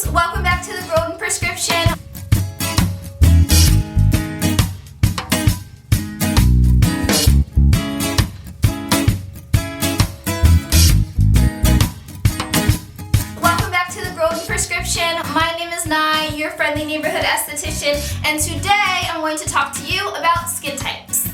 Welcome back to the Golden Prescription. Welcome back to the Golden Prescription. My name is Nye, your friendly neighborhood esthetician, and today I'm going to talk to you about skin types.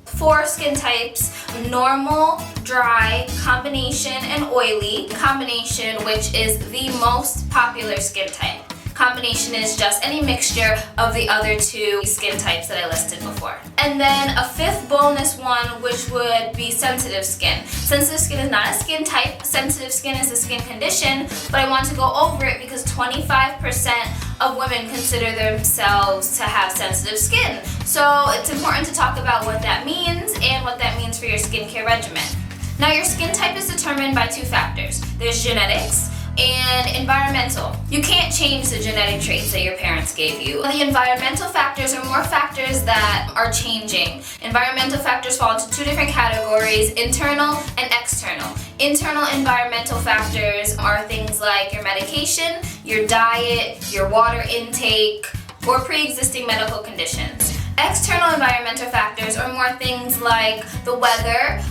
4 skin types: normal, dry, combination, and oily. Combination, which is the most popular skin type. Combination is just any mixture of the other 2 skin types that I listed before. And then a 5th bonus one, which would be sensitive skin. Sensitive skin is not a skin type, sensitive skin is a skin condition, but I want to go over it because 25% of women consider themselves to have sensitive skin. So it's important to talk about what that means and what that means for your skincare regimen. Now, your skin type is determined by 2 factors. There's genetics and environmental. You can't change the genetic traits that your parents gave you. The environmental factors are more factors that are changing. Environmental factors fall into 2 different categories: internal and external. Internal environmental factors are things like your medication, your diet, your water intake, or pre-existing medical conditions. External environmental factors are more things like the weather,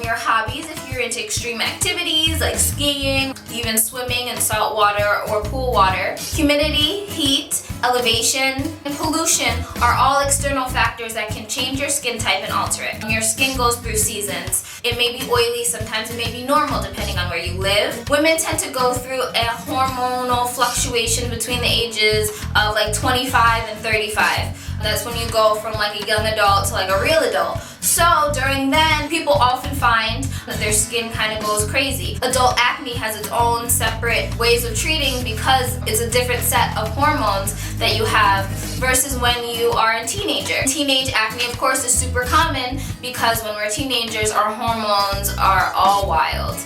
your hobbies if you're into extreme activities like skiing, even swimming in salt water or pool water. Humidity, heat, elevation, and pollution are all external factors that can change your skin type and alter it. Your skin goes through seasons. It may be oily, sometimes it may be normal depending on where you live. Women tend to go through a hormonal fluctuation between the ages of like 25 and 35. That's when you go from like a young adult to like a real adult. So during then, people often find that their skin kind of goes crazy. Adult acne has its own separate ways of treating because it's a different set of hormones that you have versus when you are a teenager. Teenage acne, of course, is super common because when we're teenagers, our hormones are all wild.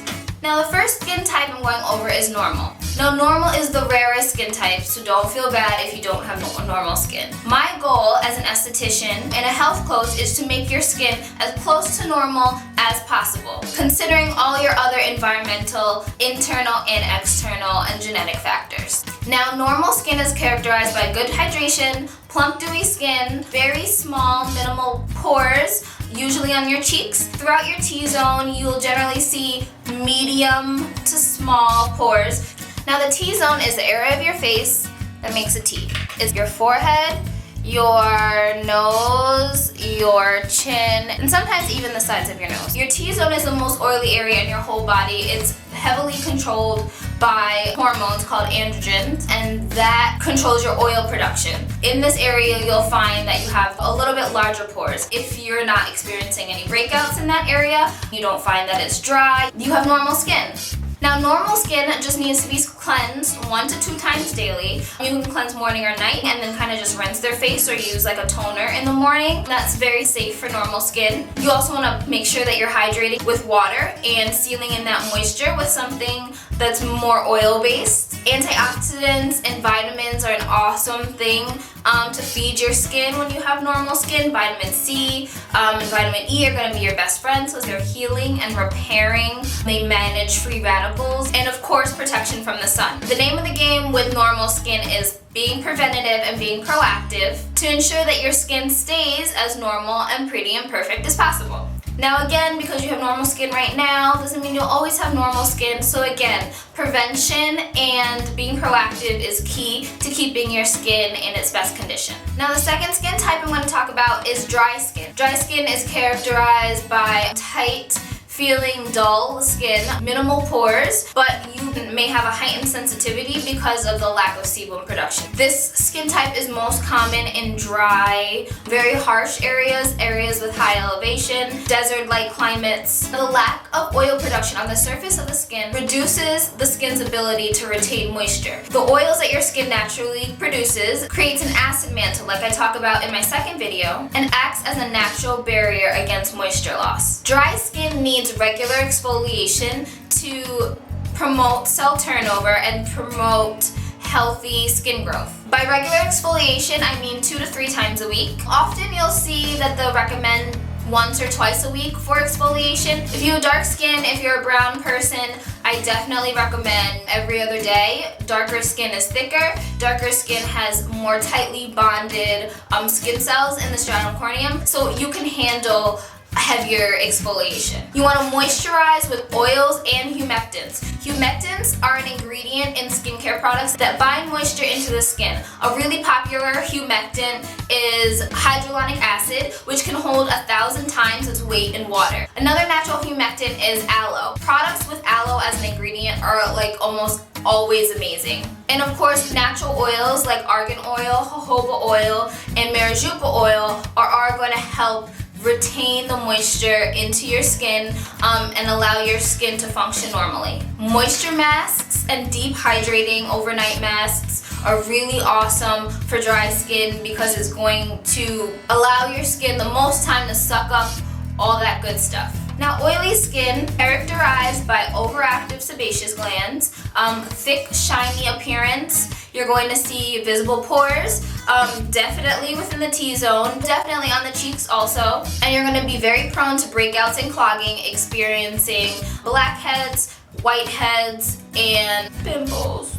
Now, the first skin type I'm going over is normal. Now, normal is the rarest skin type, so don't feel bad if you don't have normal skin. My goal as an esthetician in a health coach is to make your skin as close to normal as possible, considering all your other environmental, internal, and external, and genetic factors. Now, normal skin is characterized by good hydration, plump, dewy skin, very small, minimal pores, usually on your cheeks. Throughout your T-zone, you'll generally see medium to small pores. Now, the T-zone is the area of your face that makes a T. It's your forehead, your nose, your chin, and sometimes even the sides of your nose. Your T-zone is the most oily area in your whole body. It's heavily controlled by hormones called androgens, and that controls your oil production. In this area, you'll find that you have a little bit larger pores. If you're not experiencing any breakouts in that area, you don't find that it's dry, you have normal skin. Now, normal skin just needs to be cleansed 1 to 2 times daily. You can cleanse morning or night and then kind of just rinse their face or use like a toner in the morning. That's very safe for normal skin. You also want to make sure that you're hydrating with water and sealing in that moisture with something that's more oil-based. Antioxidants and vitamins are an awesome thing to feed your skin when you have normal skin. Vitamin C and vitamin E are going to be your best friends because they're healing and repairing. They manage free radicals, and of course, protection from the sun. The name of the game with normal skin is being preventative and being proactive to ensure that your skin stays as normal and pretty and perfect as possible. Now, again, because you have normal skin right now doesn't mean you'll always have normal skin. So again, prevention and being proactive is key to keeping your skin in its best condition. Now, the second skin type I'm going to talk about is dry skin. Dry skin is characterized by tight, feeling dull skin, minimal pores, but you may have a heightened sensitivity because of the lack of sebum production. This skin type is most common in dry, very harsh areas with high elevation, desert-like climates. The lack of oil production on the surface of the skin reduces the skin's ability to retain moisture. The oils that your skin naturally produces creates an acid mantle, like I talk about in my second video, and acts as a natural barrier against moisture loss. Dry skin needs regular exfoliation to promote cell turnover and promote healthy skin growth. By regular exfoliation, I mean 2 to 3 times a week. Often you'll see that they'll recommend once or twice a week for exfoliation. If you have dark skin, if you're a brown person, I definitely recommend every other day. Darker skin is thicker. Darker skin has more tightly bonded skin cells in the stratum corneum, so you can handle heavier exfoliation. You want to moisturize with oils and humectants. Humectants are an ingredient in skincare products that bind moisture into the skin. A really popular humectant is hyaluronic acid, which can hold 1,000 times its weight in water. Another natural humectant is aloe. Products with aloe as an ingredient are like almost always amazing. And of course, natural oils like argan oil, jojoba oil, and marijuana oil are going to help retain the moisture into your skin and allow your skin to function normally. Moisture masks and deep hydrating overnight masks are really awesome for dry skin because it's going to allow your skin the most time to suck up all that good stuff. Now, oily skin characterized by overactive sebaceous glands, thick, shiny appearance. You're going to see visible pores, definitely within the T-zone, definitely on the cheeks also. And you're going to be very prone to breakouts and clogging, experiencing blackheads, whiteheads, and pimples.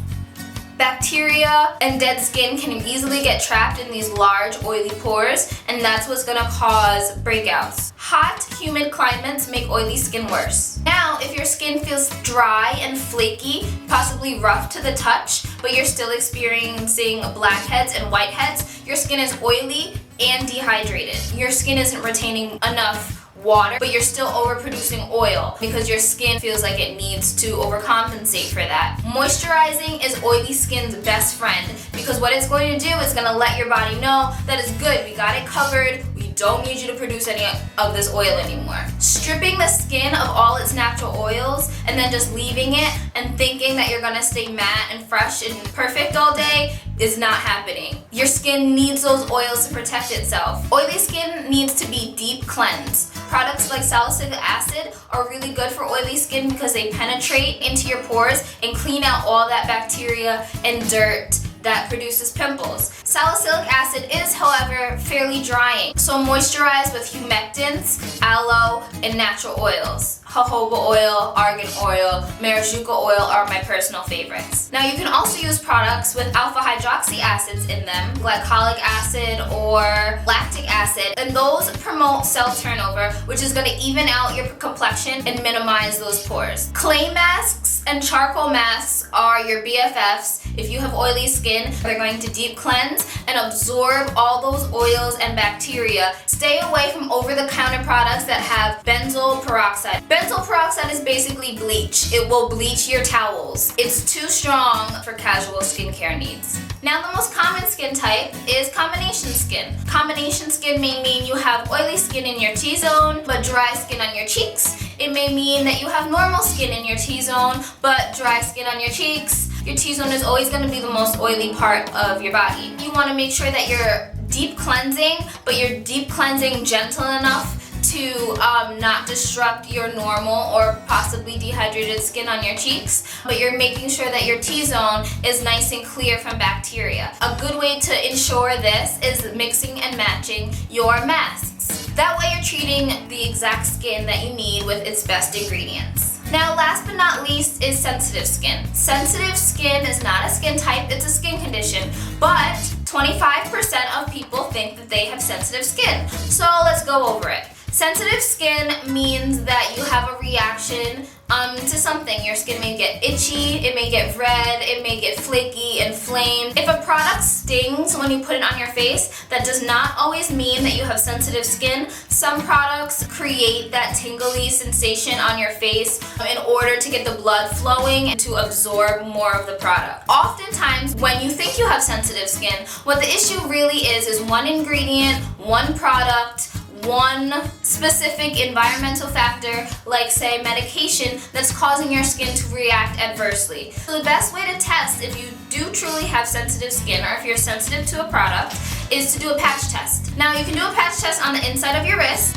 Bacteria and dead skin can easily get trapped in these large, oily pores, and that's what's going to cause breakouts. Hot, humid climates make oily skin worse. Now, if your skin feels dry and flaky, possibly rough to the touch, but you're still experiencing blackheads and whiteheads, your skin is oily and dehydrated. Your skin isn't retaining enough water, but you're still overproducing oil because your skin feels like it needs to overcompensate for that. Moisturizing is oily skin's best friend because what it's going to do is going to let your body know that it's good, we got it covered, we don't need you to produce any of this oil anymore. Stripping the skin of all its natural oils and then just leaving it and thinking that you're going to stay matte and fresh and perfect all day is not happening. Your skin needs those oils to protect itself. Oily skin needs to be deep cleansed. Products like salicylic acid are really good for oily skin because they penetrate into your pores and clean out all that bacteria and dirt that produces pimples. Salicylic acid is, however, fairly drying, so moisturize with humectants, aloe, and natural oils. Jojoba oil, argan oil, marijuana oil are my personal favorites. Now, you can also use products with alpha hydroxy acids in them, glycolic acid or lactic acid, and those promote cell turnover, which is going to even out your complexion and minimize those pores. Clay masks and charcoal masks are your BFFs. If you have oily skin, they're going to deep cleanse and absorb all those oils and bacteria. Stay away from over-the-counter products that have benzoyl peroxide. Benzoyl peroxide is basically bleach. It will bleach your towels. It's too strong for casual skincare needs. Now, the most common skin type is combination skin. Combination skin may mean you have oily skin in your T-zone, but dry skin on your cheeks. It may mean that you have normal skin in your T-zone, but dry skin on your cheeks. Your T-zone is always going to be the most oily part of your body. You want to make sure that you're deep cleansing, but you're deep cleansing gentle enough to not disrupt your normal or possibly dehydrated skin on your cheeks, but you're making sure that your T-zone is nice and clear from bacteria. A good way to ensure this is mixing and matching your masks. That way you're treating the exact skin that you need with its best ingredients. Now, last but not least is sensitive skin. Sensitive skin is not a skin type, it's a skin condition, but 25% of people think that they have sensitive skin. So let's go over it. Sensitive skin means that you have a reaction to something. Your skin may get itchy, it may get red, it may get flaky, inflamed. If a product stings when you put it on your face, that does not always mean that you have sensitive skin. Some products create that tingly sensation on your face in order to get the blood flowing and to absorb more of the product. Oftentimes, when you think you have sensitive skin, what the issue really is one ingredient, one product, one specific environmental factor, like say medication, that's causing your skin to react adversely. So the best way to test if you do truly have sensitive skin or if you're sensitive to a product is to do a patch test. Now, you can do a patch test on the inside of your wrist.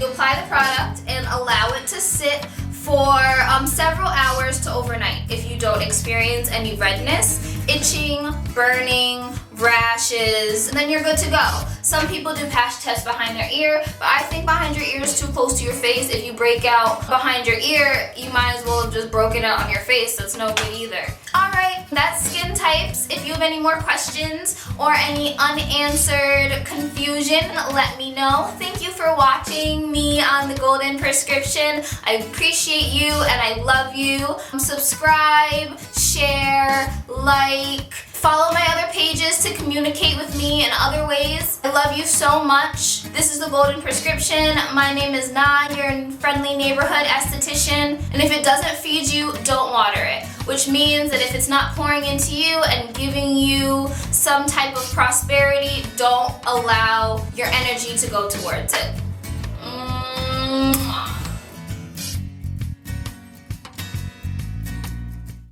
You apply the product and allow it to sit for several hours to overnight. If you don't experience any redness, itching, burning, rashes, and then you're good to go. Some people do patch tests behind their ear, but I think behind your ear is too close to your face. If you break out behind your ear, you might as well have just broken out on your face. That's no good either. Alright, that's skin types. If you have any more questions or any unanswered confusion, let me know. Thank you for watching me on the Golden Prescription. I appreciate you and I love you. Subscribe, share, like, follow my other pages to communicate with me in other ways. I love you so much. This is the Golden Prescription. My name is Na, your friendly neighborhood esthetician. And if it doesn't feed you, don't water it. Which means that if it's not pouring into you and giving you some type of prosperity, don't allow your energy to go towards it.